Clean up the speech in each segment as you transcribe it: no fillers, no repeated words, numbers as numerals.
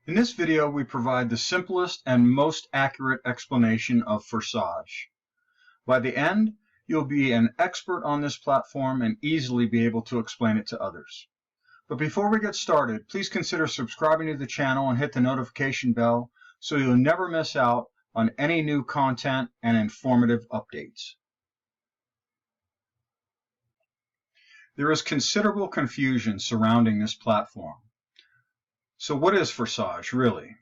In this video, we provide the simplest and most accurate explanation of Forsage. By the end, you'll be an expert on this platform and easily be able to explain it to others. But before we get started, please consider subscribing to the channel and hit the notification bell so you'll never miss out on any new content and informative updates. There is considerable confusion surrounding this platform. So what is Forsage really?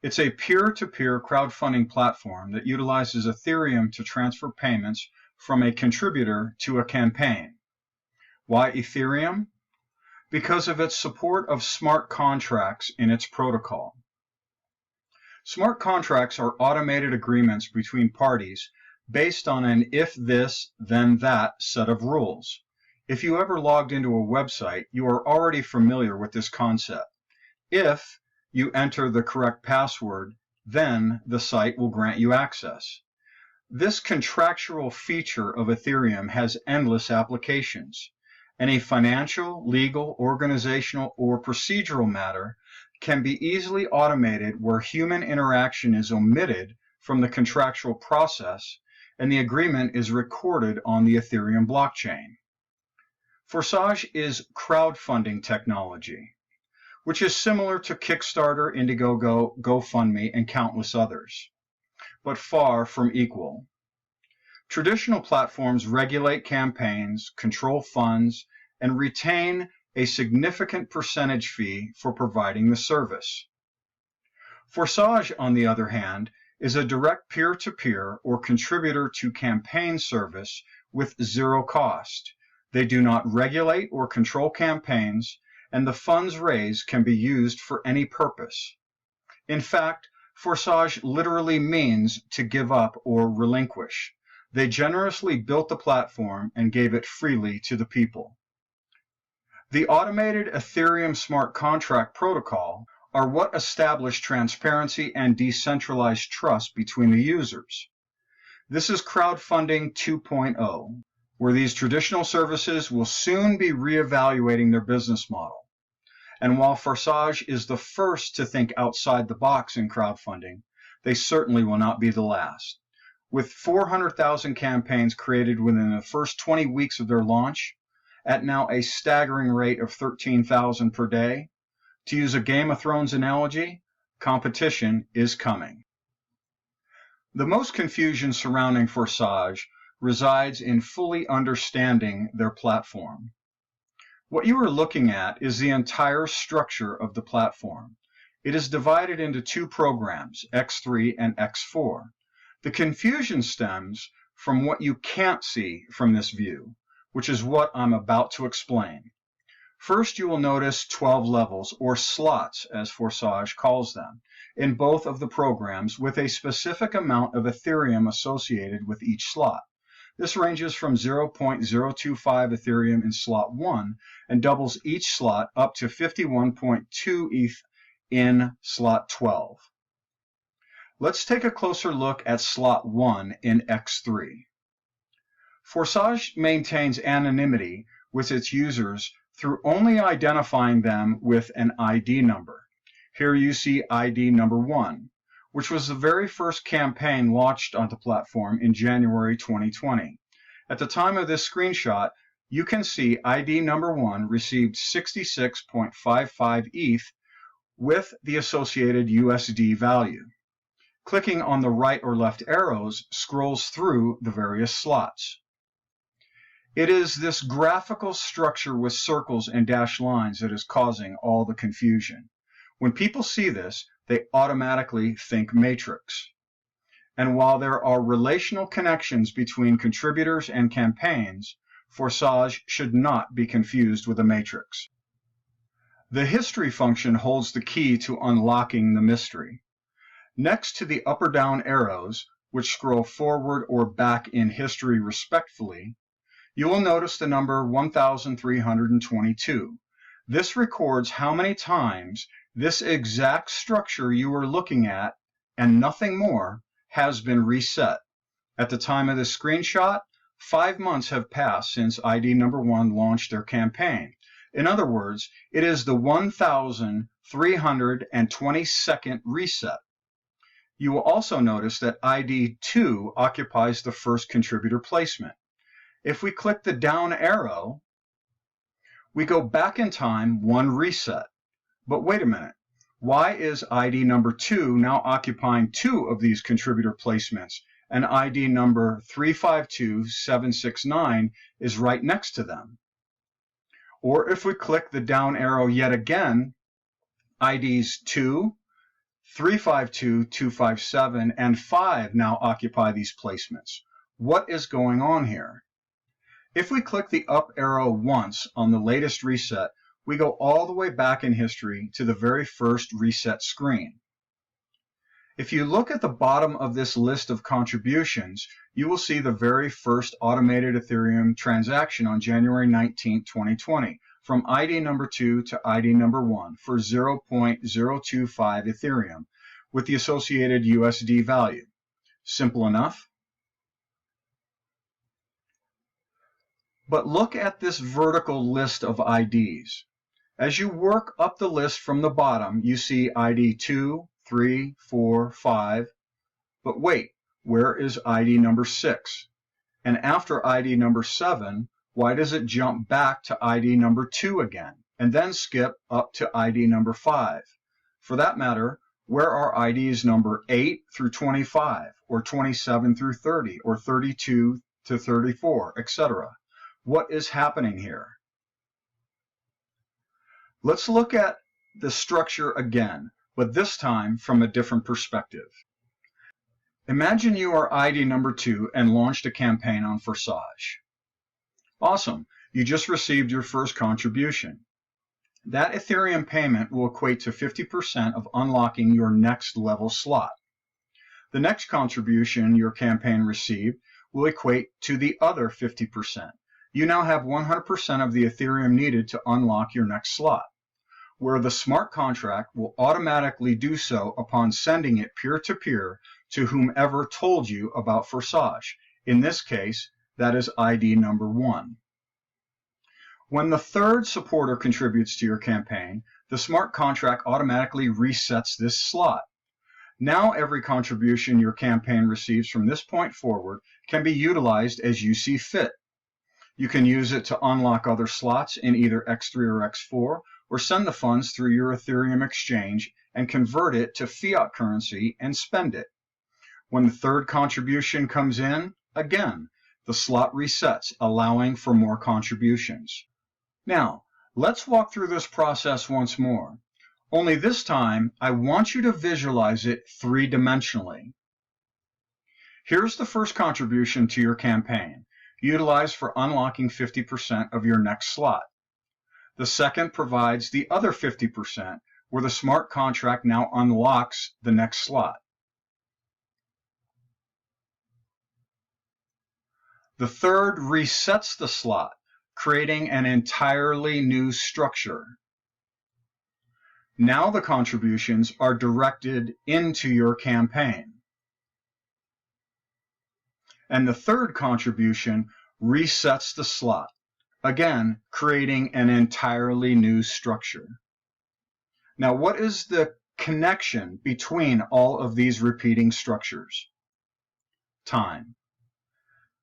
It's a peer-to-peer crowdfunding platform that utilizes Ethereum to transfer payments from a contributor to a campaign. Why Ethereum? Because of its support of smart contracts in its protocol. Smart contracts are automated agreements between parties based on an if this, then that set of rules. If you ever logged into a website, you are already familiar with this concept. If you enter the correct password, then the site will grant you access. This contractual feature of Ethereum has endless applications. Any financial, legal, organizational, or procedural matter can be easily automated where human interaction is omitted from the contractual process and the agreement is recorded on the Ethereum blockchain. Forsage is crowdfunding technology, which is similar to Kickstarter, Indiegogo, GoFundMe, and countless others, but far from equal. Traditional platforms regulate campaigns, control funds, and retain a significant percentage fee for providing the service. Forsage, on the other hand, is a direct peer-to-peer or contributor-to-campaign service with zero cost. They do not regulate or control campaigns, and the funds raised can be used for any purpose. In fact, Forsage literally means to give up or relinquish. They generously built the platform and gave it freely to the people. The automated Ethereum smart contract protocol are what establish transparency and decentralized trust between the users. This is crowdfunding 2.0, where these traditional services will soon be reevaluating their business model. And while Forsage is the first to think outside the box in crowdfunding, they certainly will not be the last. With 400,000 campaigns created within the first 20 weeks of their launch, at now a staggering rate of 13,000 per day, to use a Game of Thrones analogy, competition is coming. The most confusion surrounding Forsage resides in fully understanding their platform. What you are looking at is the entire structure of the platform. It is divided into two programs, X3 and X4. The confusion stems from what you can't see from this view, which is what I'm about to explain. First, you will notice 12 levels, or slots, as Forsage calls them, in both of the programs with a specific amount of Ethereum associated with each slot. This ranges from 0.025 Ethereum in slot 1 and doubles each slot up to 51.2 ETH in slot 12. Let's take a closer look at slot 1 in X3. Forsage maintains anonymity with its users through only identifying them with an ID number. Here you see ID number 1. Which was the very first campaign launched on the platform in January 2020. At the time of this screenshot, you can see ID number 1 received 66.55 ETH with the associated USD value. Clicking on the right or left arrows scrolls through the various slots. It is this graphical structure with circles and dashed lines that is causing all the confusion. When people see this, they automatically think matrix. And while there are relational connections between contributors and campaigns, Forsage should not be confused with a matrix. The history function holds the key to unlocking the mystery. Next to the up or down arrows, which scroll forward or back in history respectively, you will notice the number 1322. This records how many times this exact structure you are looking at, and nothing more, has been reset. At the time of this screenshot, 5 months have passed since ID number 1 launched their campaign, In other words, it is the 1,322nd reset. You will also notice that ID 2 occupies the first contributor placement. If we click the down arrow, we go back in time one reset. But wait a minute, why is ID number 2 now occupying 2 of these contributor placements, and ID number 352769 is right next to them? Or if we click the down arrow yet again, IDs 2, 352257, and 5 now occupy these placements. What is going on here? If we click the up arrow once on the latest reset, we go all the way back in history to the very first reset screen. If you look at the bottom of this list of contributions, you will see the very first automated Ethereum transaction on January 19, 2020, from ID number 2 to ID number 1 for 0.025 Ethereum with the associated USD value. Simple enough. But look at this vertical list of IDs. As you work up the list from the bottom, you see ID 2, 3, 4, 5. But wait, where is ID number 6? And after ID number 7, why does it jump back to ID number 2 again, and then skip up to ID number 5? For that matter, where are IDs number 8 through 25, or 27 through 30, or 32 to 34, etc.? What is happening here? Let's look at the structure again, but this time from a different perspective. Imagine you are ID number 2 and launched a campaign on Forsage. Awesome, you just received your first contribution. That Ethereum payment will equate to 50% of unlocking your next level slot. The next contribution your campaign received will equate to the other 50%. You now have 100% of the Ethereum needed to unlock your next slot, where the smart contract will automatically do so upon sending it peer-to-peer to whomever told you about Forsage. In this case, that is ID number 1. When the third supporter contributes to your campaign, the smart contract automatically resets this slot. Now every contribution your campaign receives from this point forward can be utilized as you see fit. You can use it to unlock other slots in either X3 or X4, or send the funds through your Ethereum exchange and convert it to fiat currency and spend it. When the third contribution comes in, again, the slot resets, allowing for more contributions. Now, let's walk through this process once more. Only this time, I want you to visualize it three-dimensionally. Here's the first contribution to your campaign, utilized for unlocking 50% of your next slot. The second provides the other 50%, where the smart contract now unlocks the next slot. The third resets the slot, creating an entirely new structure. Now the contributions are directed into your campaign. And the third contribution resets the slot, again creating an entirely new structure. Now, what is the connection between all of these repeating structures? Time.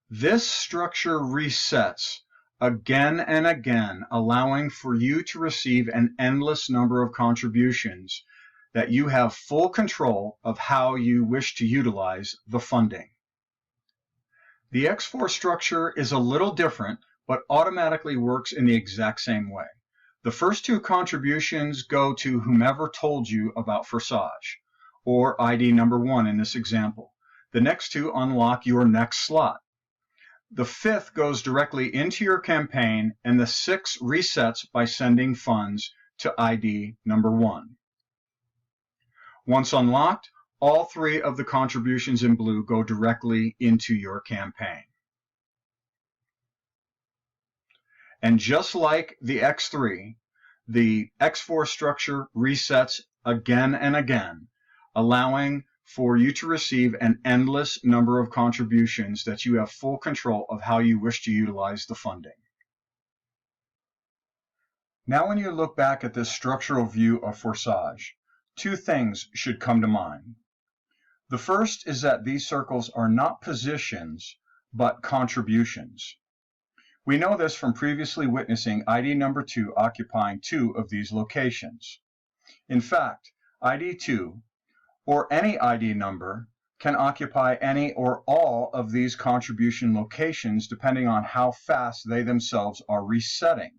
This structure resets again and again, allowing for you to receive an endless number of contributions that you have full control of how you wish to utilize the funding. The X4 structure is a little different, but automatically works in the exact same way. The first two contributions go to whomever told you about Forsage, or ID number 1 in this example. The next two unlock your next slot. The fifth goes directly into your campaign, and the sixth resets by sending funds to ID number 1. Once unlocked, all three of the contributions in blue go directly into your campaign. And just like the X3, the X4 structure resets again and again, allowing for you to receive an endless number of contributions that you have full control of how you wish to utilize the funding. Now when you look back at this structural view of Forsage, two things should come to mind. The first is that these circles are not positions, but contributions. We know this from previously witnessing ID number 2 occupying two of these locations. In fact, ID 2, or any ID number, can occupy any or all of these contribution locations depending on how fast they themselves are resetting.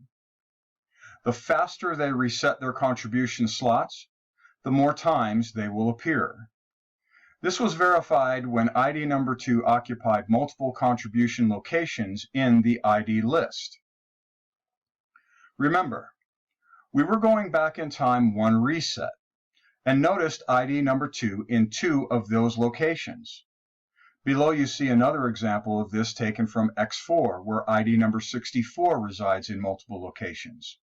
The faster they reset their contribution slots, the more times they will appear. This was verified when ID number 2 occupied multiple contribution locations in the ID list. Remember, we were going back in time one reset and noticed ID number 2 in two of those locations. Below you see another example of this taken from X4, where ID number 64 resides in multiple locations.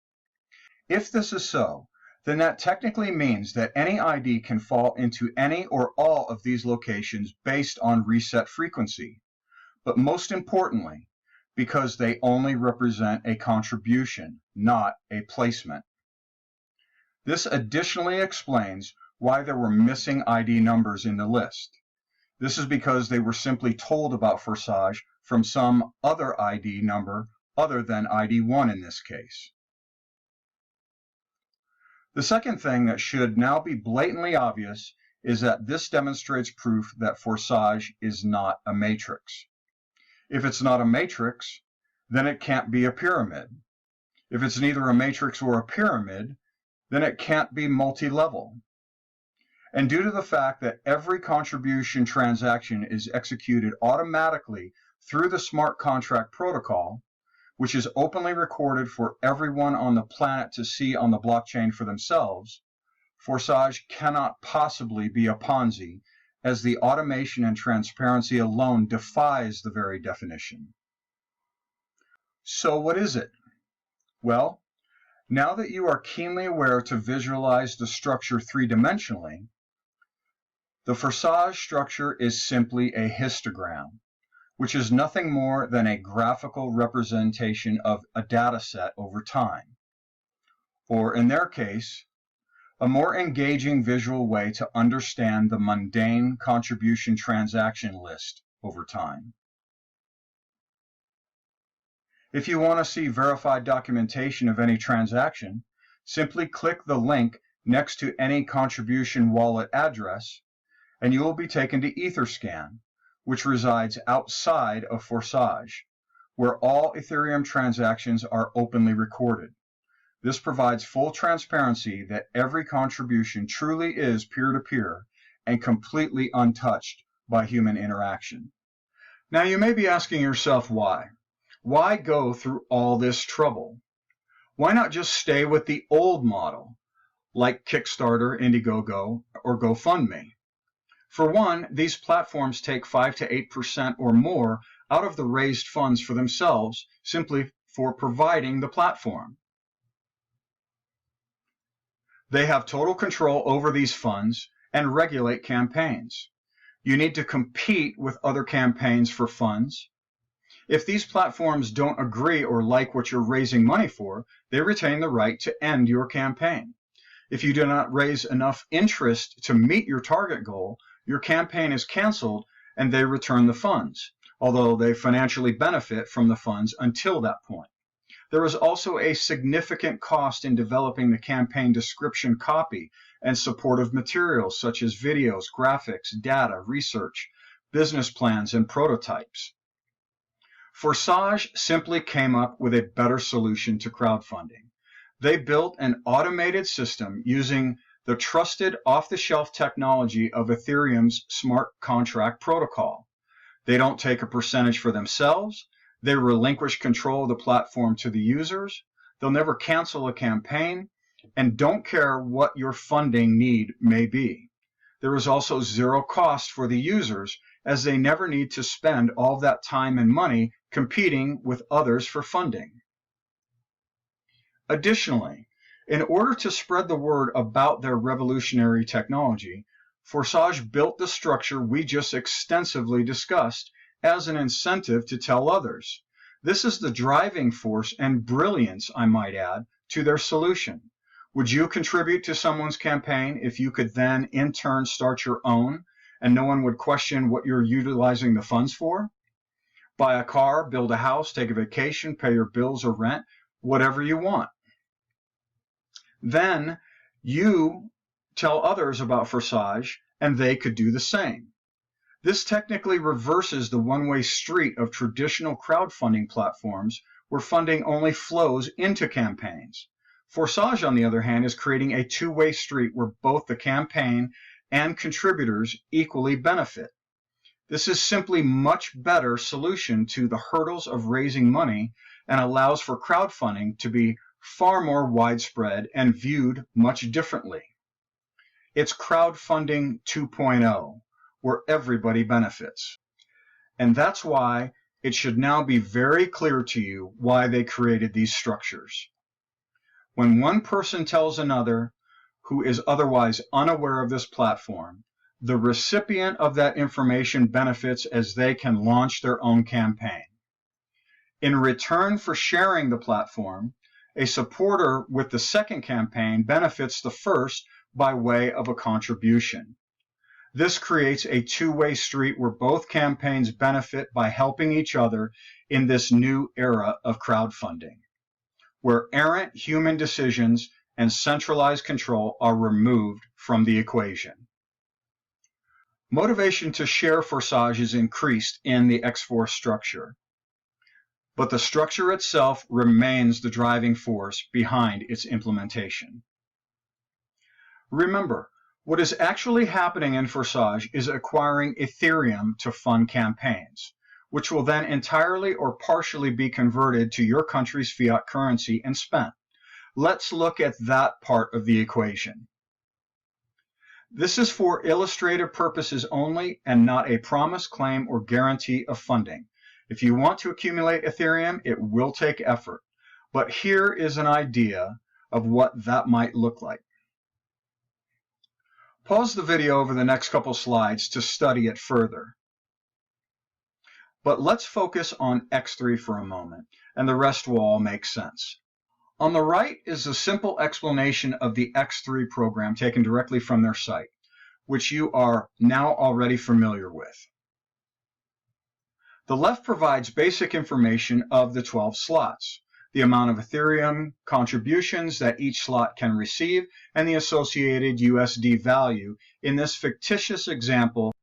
If this is so, then that technically means that any ID can fall into any or all of these locations based on reset frequency, but most importantly, because they only represent a contribution, not a placement. This additionally explains why there were missing ID numbers in the list. This is because they were simply told about Forsage from some other ID number other than ID 1 in this case. The second thing that should now be blatantly obvious is that this demonstrates proof that Forsage is not a matrix. If it's not a matrix, then it can't be a pyramid. If it's neither a matrix or a pyramid, then it can't be multi-level. And due to the fact that every contribution transaction is executed automatically through the smart contract protocol, which is openly recorded for everyone on the planet to see on the blockchain for themselves, Forsage cannot possibly be a Ponzi, as the automation and transparency alone defies the very definition. So what is it? Well, now that you are keenly aware to visualize the structure three-dimensionally, the Forsage structure is simply a histogram, which is nothing more than a graphical representation of a data set over time, or in their case, a more engaging visual way to understand the mundane contribution transaction list over time. If you want to see verified documentation of any transaction, simply click the link next to any contribution wallet address, and you will be taken to Etherscan, which resides outside of Forsage, where all Ethereum transactions are openly recorded. This provides full transparency that every contribution truly is peer-to-peer and completely untouched by human interaction. Now you may be asking yourself why. Why go through all this trouble? Why not just stay with the old model, like Kickstarter, Indiegogo, or GoFundMe? For one, these platforms take 5 to 8% or more out of the raised funds for themselves simply for providing the platform. They have total control over these funds and regulate campaigns. You need to compete with other campaigns for funds. If these platforms don't agree or like what you're raising money for, they retain the right to end your campaign. If you do not raise enough interest to meet your target goal, your campaign is canceled and they return the funds, although they financially benefit from the funds until that point. There is also a significant cost in developing the campaign description copy and supportive materials such as videos, graphics, data, research, business plans, and prototypes. Forsage simply came up with a better solution to crowdfunding. They built an automated system using the trusted off-the-shelf technology of Ethereum's smart contract protocol. They don't take a percentage for themselves. They relinquish control of the platform to the users. They'll never cancel a campaign and don't care what your funding need may be. There is also zero cost for the users, as they never need to spend all that time and money competing with others for funding. Additionally, in order to spread the word about their revolutionary technology, Forsage built the structure we just extensively discussed as an incentive to tell others. This is the driving force and brilliance, I might add, to their solution. Would you contribute to someone's campaign if you could then in turn start your own and no one would question what you're utilizing the funds for? Buy a car, build a house, take a vacation, pay your bills or rent, whatever you want. Then you tell others about Forsage and they could do the same. This technically reverses the one-way street of traditional crowdfunding platforms where funding only flows into campaigns. Forsage, on the other hand, is creating a two-way street where both the campaign and contributors equally benefit. This is simply a much better solution to the hurdles of raising money and allows for crowdfunding to be far more widespread and viewed much differently. It's crowdfunding 2.0, where everybody benefits. And that's why it should now be very clear to you why they created these structures. When one person tells another who is otherwise unaware of this platform, the recipient of that information benefits as they can launch their own campaign. In return for sharing the platform, a supporter with the second campaign benefits the first by way of a contribution. This creates a two-way street where both campaigns benefit by helping each other in this new era of crowdfunding, where errant human decisions and centralized control are removed from the equation. Motivation to share Forsage is increased in the X4 structure, but the structure itself remains the driving force behind its implementation. Remember, what is actually happening in Forsage is acquiring Ethereum to fund campaigns, which will then entirely or partially be converted to your country's fiat currency and spent. Let's look at that part of the equation. This is for illustrative purposes only and not a promise, claim, or guarantee of funding. If you want to accumulate Ethereum, it will take effort. But here is an idea of what that might look like. Pause the video over the next couple slides to study it further. But let's focus on X3 for a moment, and the rest will all make sense. On the right is a simple explanation of the X3 program taken directly from their site, which you are now already familiar with. The left provides basic information of the 12 slots, the amount of Ethereum contributions that each slot can receive, and the associated USD value in this fictitious example.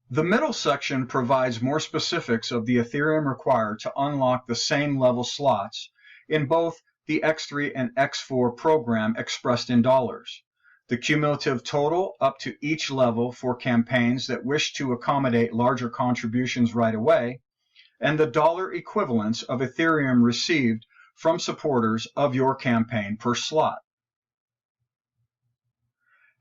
The middle section provides more specifics of the Ethereum required to unlock the same level slots in both the X3 and X4 program expressed in dollars, the cumulative total up to each level for campaigns that wish to accommodate larger contributions right away, and the dollar equivalents of Ethereum received from supporters of your campaign per slot.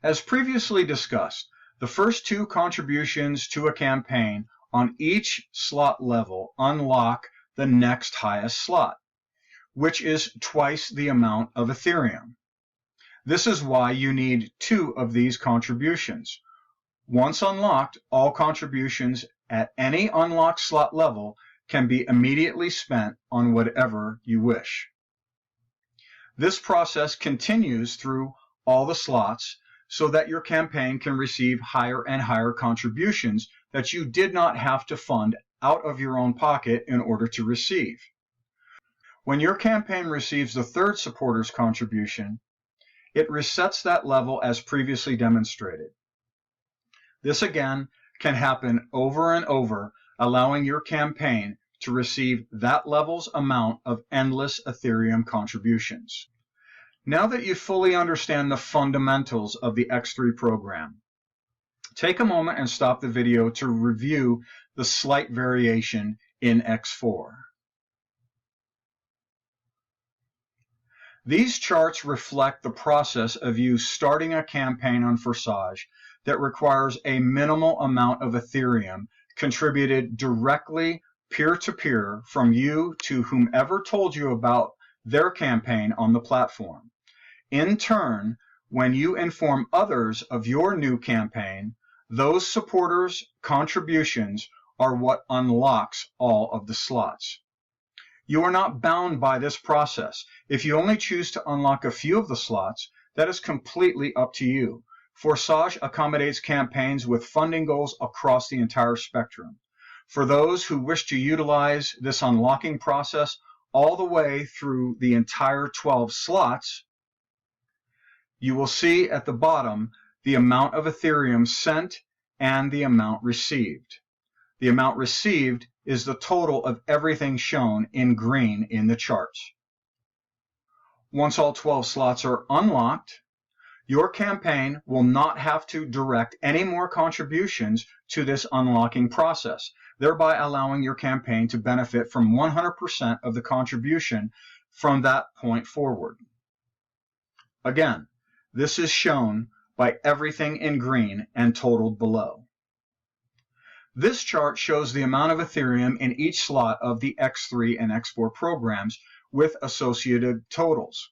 As previously discussed, the first two contributions to a campaign on each slot level unlock the next highest slot, which is twice the amount of Ethereum. This is why you need two of these contributions. Once unlocked, all contributions at any unlocked slot level can be immediately spent on whatever you wish. This process continues through all the slots so that your campaign can receive higher and higher contributions that you did not have to fund out of your own pocket in order to receive. When your campaign receives the third supporter's contribution, it resets that level as previously demonstrated. This again can happen over and over, allowing your campaign to receive that level's amount of endless Ethereum contributions. Now that you fully understand the fundamentals of the X3 program, take a moment and stop the video to review the slight variation in X4. These charts reflect the process of you starting a campaign on Forsage that requires a minimal amount of Ethereum contributed directly peer-to-peer from you to whomever told you about their campaign on the platform. In turn, when you inform others of your new campaign, those supporters' contributions are what unlocks all of the slots. You are not bound by this process. If you only choose to unlock a few of the slots, that is completely up to you. Forsage accommodates campaigns with funding goals across the entire spectrum. For those who wish to utilize this unlocking process all the way through the entire 12 slots, you will see at the bottom the amount of Ethereum sent and the amount received. The amount received is the total of everything shown in green in the charts. Once all 12 slots are unlocked, your campaign will not have to direct any more contributions to this unlocking process, thereby allowing your campaign to benefit from 100% of the contribution from that point forward. Again, this is shown by everything in green and totaled below. This chart shows the amount of Ethereum in each slot of the X3 and X4 programs with associated totals.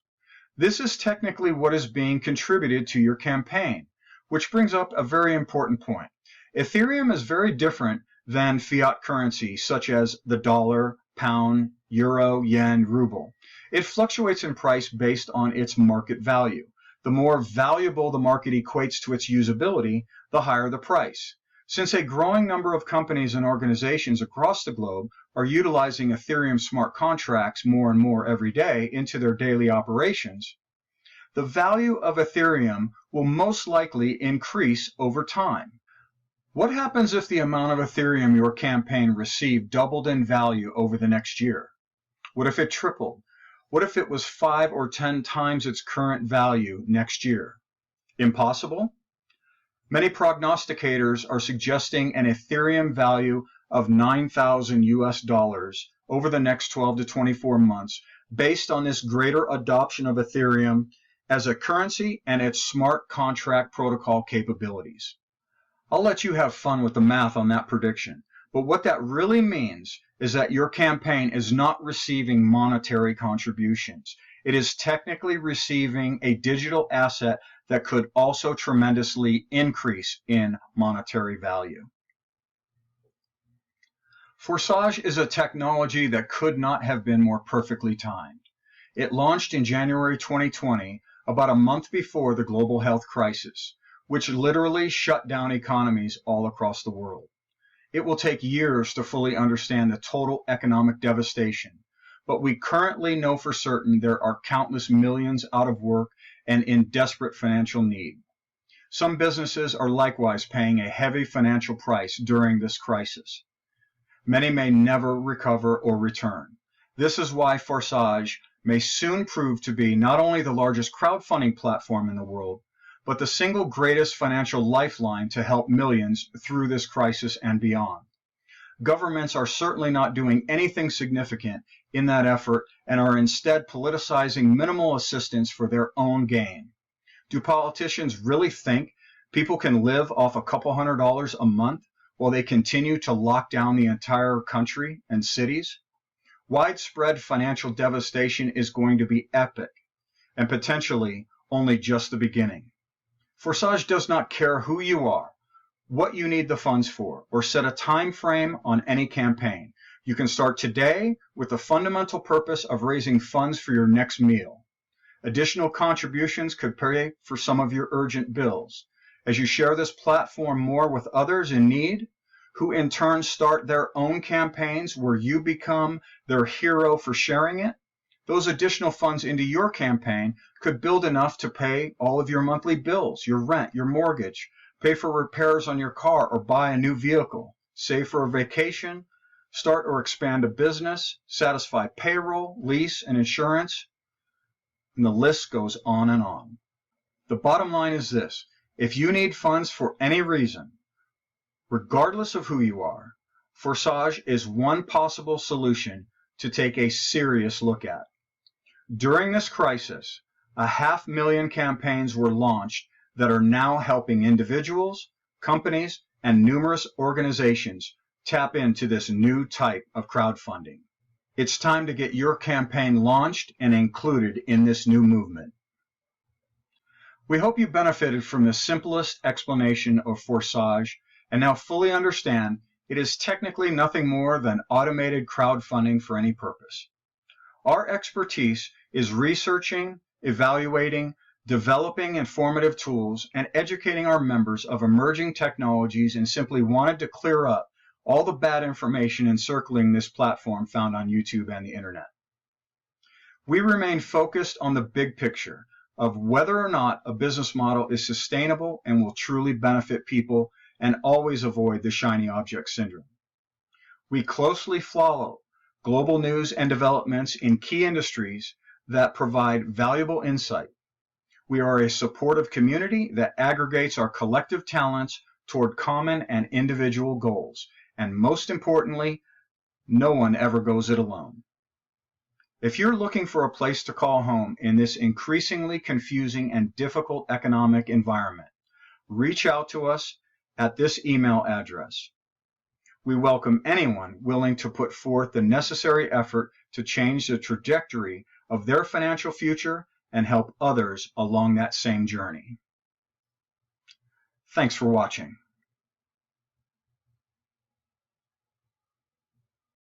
This is technically what is being contributed to your campaign, which brings up a very important point. Ethereum is very different than fiat currency such as the dollar, pound, euro, yen, ruble. It fluctuates in price based on its market value. The more valuable the market equates to its usability, the higher the price. Since a growing number of companies and organizations across the globe are utilizing Ethereum smart contracts more and more every day into their daily operations, the value of Ethereum will most likely increase over time. What happens if the amount of Ethereum your campaign received doubled in value over the next year? What if it tripled? What if it was 5 or 10 times its current value next year? Impossible? Many prognosticators are suggesting an Ethereum value of $9,000 over the next 12 to 24 months based on this greater adoption of Ethereum as a currency and its smart contract protocol capabilities. I'll let you have fun with the math on that prediction, but what that really means is that your campaign is not receiving monetary contributions. It is technically receiving a digital asset that could also tremendously increase in monetary value. Forsage is a technology that could not have been more perfectly timed. It launched in January 2020, about a month before the global health crisis, which literally shut down economies all across the world. It will take years to fully understand the total economic devastation, but we currently know for certain there are countless millions out of work and in desperate financial need. Some businesses are likewise paying a heavy financial price during this crisis. Many may never recover or return. This is why Forsage may soon prove to be not only the largest crowdfunding platform in the world, but the single greatest financial lifeline to help millions through this crisis and beyond. Governments are certainly not doing anything significant in that effort and are instead politicizing minimal assistance for their own gain. Do politicians really think people can live off a couple $100s a month while they continue to lock down the entire country and cities? Widespread financial devastation is going to be epic and potentially only just the beginning. Forsage does not care who you are, what you need the funds for, or set a time frame on any campaign. You can start today with the fundamental purpose of raising funds for your next meal. Additional contributions could pay for some of your urgent bills. As you share this platform more with others in need, who in turn start their own campaigns where you become their hero for sharing it, those additional funds into your campaign could build enough to pay all of your monthly bills, your rent, your mortgage, pay for repairs on your car or buy a new vehicle, save for a vacation, start or expand a business, satisfy payroll, lease, and insurance, and the list goes on and on. The bottom line is this: if you need funds for any reason, regardless of who you are, Forsage is one possible solution to take a serious look at. During this crisis, 500,000 campaigns were launched that are now helping individuals, companies, and numerous organizations tap into this new type of crowdfunding. It's time to get your campaign launched and included in this new movement. We hope you benefited from the simplest explanation of Forsage and now fully understand it is technically nothing more than automated crowdfunding for any purpose. Our expertise is researching, evaluating, developing informative tools, and educating our members of emerging technologies, and simply wanted to clear up all the bad information encircling this platform found on YouTube and the internet. We remain focused on the big picture of whether or not a business model is sustainable and will truly benefit people, and always avoid the shiny object syndrome. We closely follow global news and developments in key industries that provide valuable insight. We are a supportive community that aggregates our collective talents toward common and individual goals. And most importantly, no one ever goes it alone. If you're looking for a place to call home in this increasingly confusing and difficult economic environment, reach out to us at this email address. We welcome anyone willing to put forth the necessary effort to change the trajectory of their financial future and help others along that same journey. Thanks for watching.